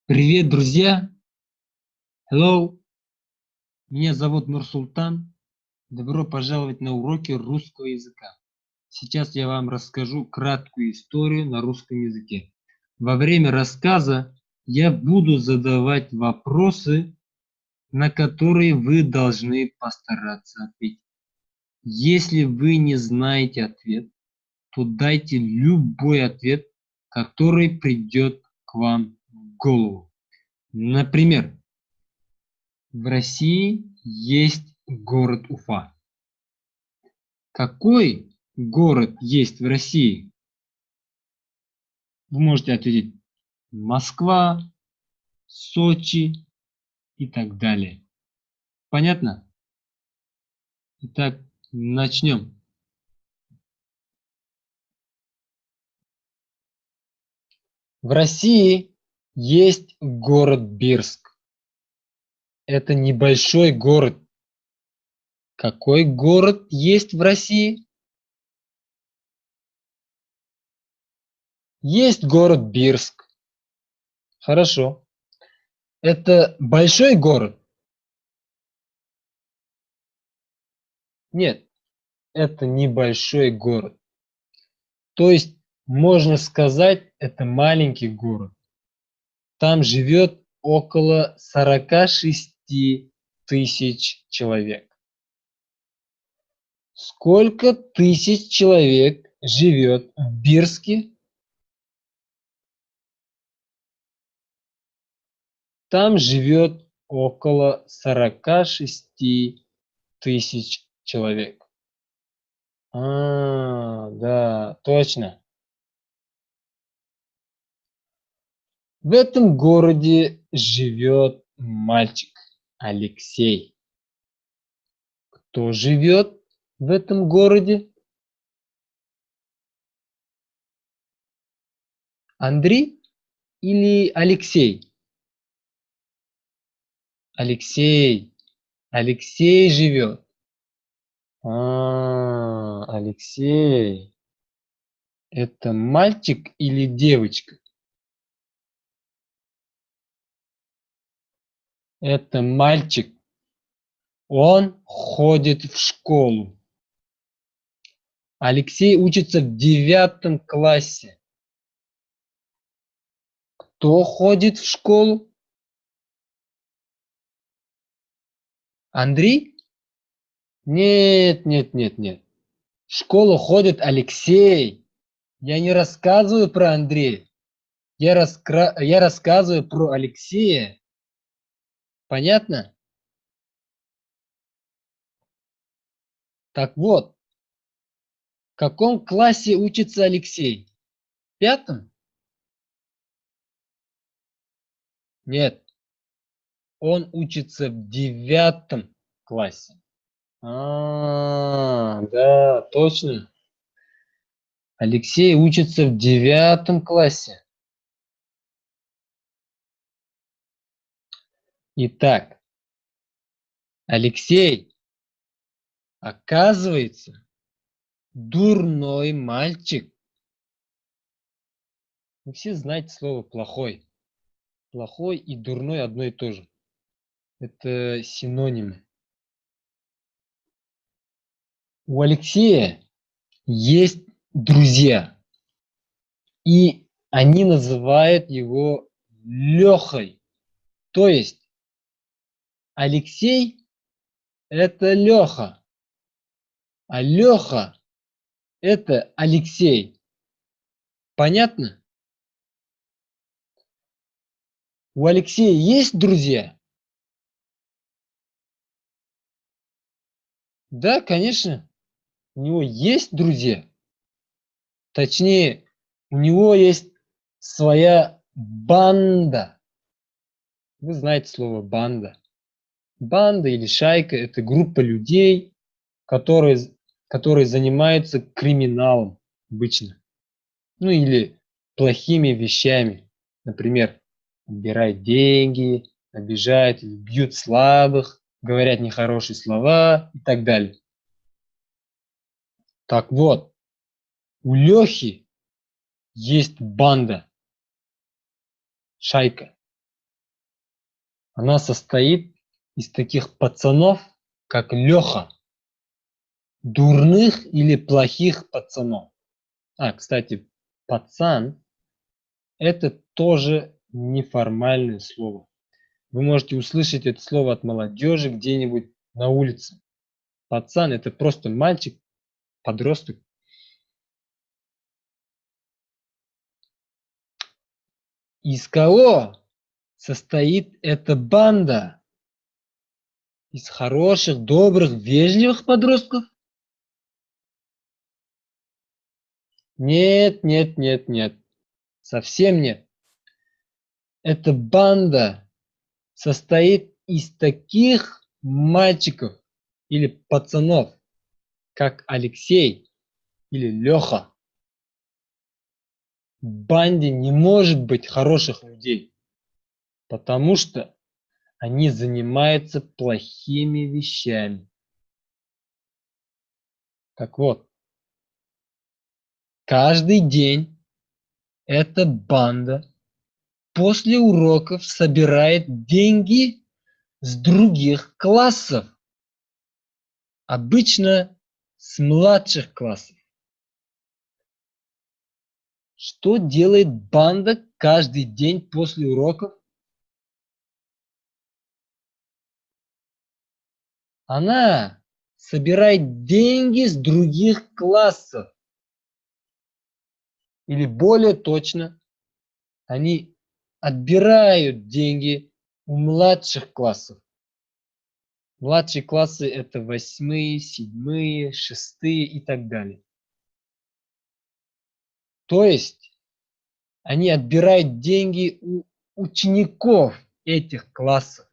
Привет, друзья! Hello! Меня зовут Нурсултан. Добро пожаловать на уроки русского языка. Сейчас я вам расскажу краткую историю на русском языке. Во время рассказа я буду задавать вопросы, на которые вы должны постараться ответить. Если вы не знаете ответ, то дайте любой ответ, который придет к вам в голову. Например, в России есть город Уфа. Какой город есть в России? Вы можете ответить Москва, Сочи и так далее. Понятно? Итак, начнем. В России есть город Бирск. Это небольшой город. Какой город есть в России? Есть город Бирск. Хорошо. Это большой город? Нет, это небольшой город. То есть, можно сказать, это маленький город. Там живет около 46 тысяч человек. Сколько тысяч человек живет в Бирске? Там живет около 46 тысяч человек. Да, точно. В этом городе живет мальчик Алексей. Кто живет в этом городе? Андрей или Алексей? Алексей. Алексей живет. Алексей. Это мальчик или девочка? Это мальчик. Он ходит в школу. Алексей учится в 9 классе. Кто ходит в школу? Андрей? Нет, нет, нет, нет. В школу ходит Алексей. Я не рассказываю про Андрея. Я рассказываю про Алексея. Понятно? Так вот, в каком классе учится Алексей? В 5? Нет, он учится в 9 классе. Да, точно. Алексей учится в 9 классе. Итак, Алексей, оказывается, дурной мальчик. Вы все знаете слово плохой. Плохой и дурной одно и то же. Это синонимы. У Алексея есть друзья, и они называют его Лехой. То есть Алексей– это Леха, а Леха– это Алексей. Понятно? У Алексея есть друзья? Да, конечно, у него есть друзья. Точнее, у него есть своя банда. Вы знаете слово банда. Банда или шайка– это группа людей, которые занимаются криминалом обычно. Ну или плохими вещами. Например, отбирают деньги, обижают или бьют слабых, говорят нехорошие слова и так далее. Так вот, у Лехи есть банда, шайка. Она состоит из таких пацанов, как Леха, дурных или плохих пацанов. Кстати, пацан – это тоже неформальное слово. Вы можете услышать это слово от молодежи где-нибудь на улице. Пацан – это просто мальчик, подросток. Из кого состоит эта банда? Из хороших, добрых, вежливых подростков? Нет, нет, нет, нет. Совсем нет. Эта банда состоит из таких мальчиков или пацанов, как Алексей или Леха. В банде не может быть хороших людей, потому что они занимаются плохими вещами. Так вот, каждый день эта банда после уроков собирает деньги с других классов, обычно с младших классов. Что делает банда каждый день после уроков? Она собирает деньги с других классов. Или более точно, они отбирают деньги у младших классов. Младшие классы – это 8, 7, 6 и так далее. То есть они отбирают деньги у учеников этих классов.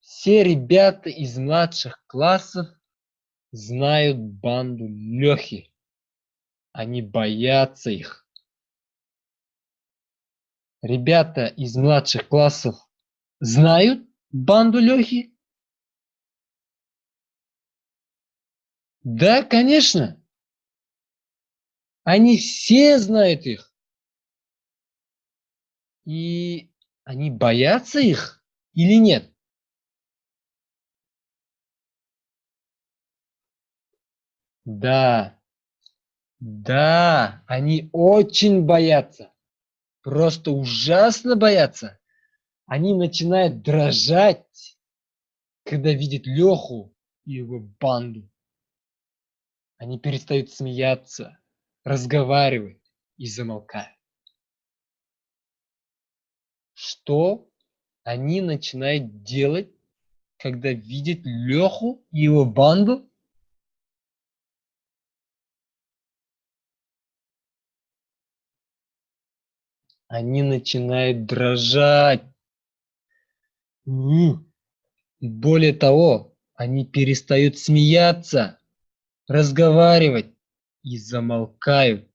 Все ребята из младших классов знают банду Лехи. Они боятся их. Ребята из младших классов знают банду Лехи? Да, конечно. Они все знают их. И они боятся их или нет? Да, да, они очень боятся. Просто ужасно боятся. Они начинают дрожать, когда видят Леху и его банду. Они перестают смеяться, разговаривать и замолкают. Что они начинают делать, когда видят Леху и его банду? Они начинают дрожать. Более того, они перестают смеяться, разговаривать и замолкают.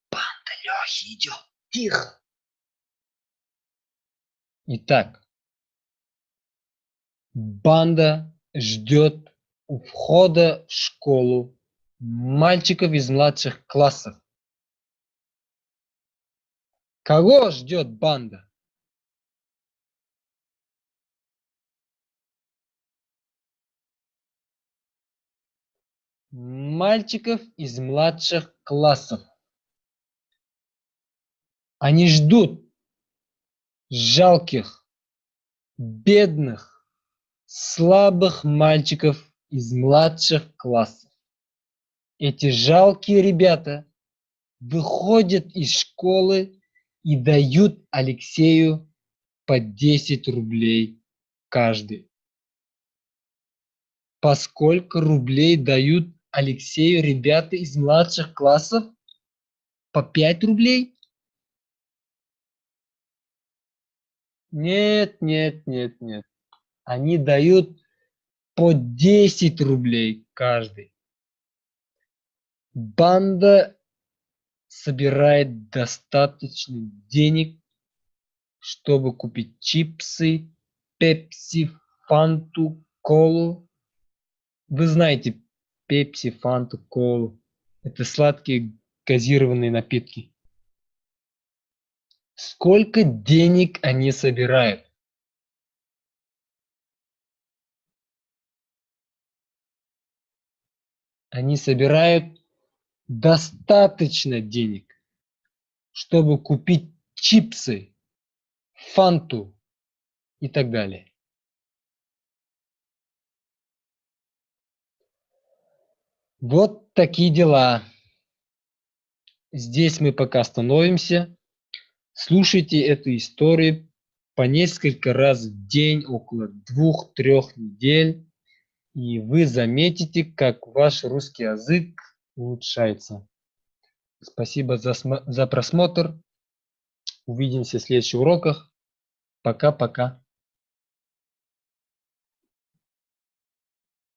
Банда Лехи идет. Тихо. Итак, банда ждет у входа в школу мальчиков из младших классов. Кого ждет банда? Мальчиков из младших классов. Они ждут жалких, бедных, слабых мальчиков из младших классов. Эти жалкие ребята выходят из школы и дают Алексею по 10 рублей каждый. По сколько рублей дают Алексею ребята из младших классов? По 5 рублей? Нет, нет, нет, нет. Они дают по 10 рублей каждый. Банда собирает достаточно денег, чтобы купить чипсы, пепси, фанту, колу. Вы знаете пепси, фанту, колу. Это сладкие газированные напитки. Сколько денег они собирают? Они собирают достаточно денег, чтобы купить чипсы, фанту и так далее. Вот такие дела. Здесь мы пока остановимся. Слушайте эту историю по несколько раз в день, около 2-3 недель, и вы заметите, как ваш русский язык улучшается. Спасибо за просмотр. Увидимся в следующих уроках. Пока-пока.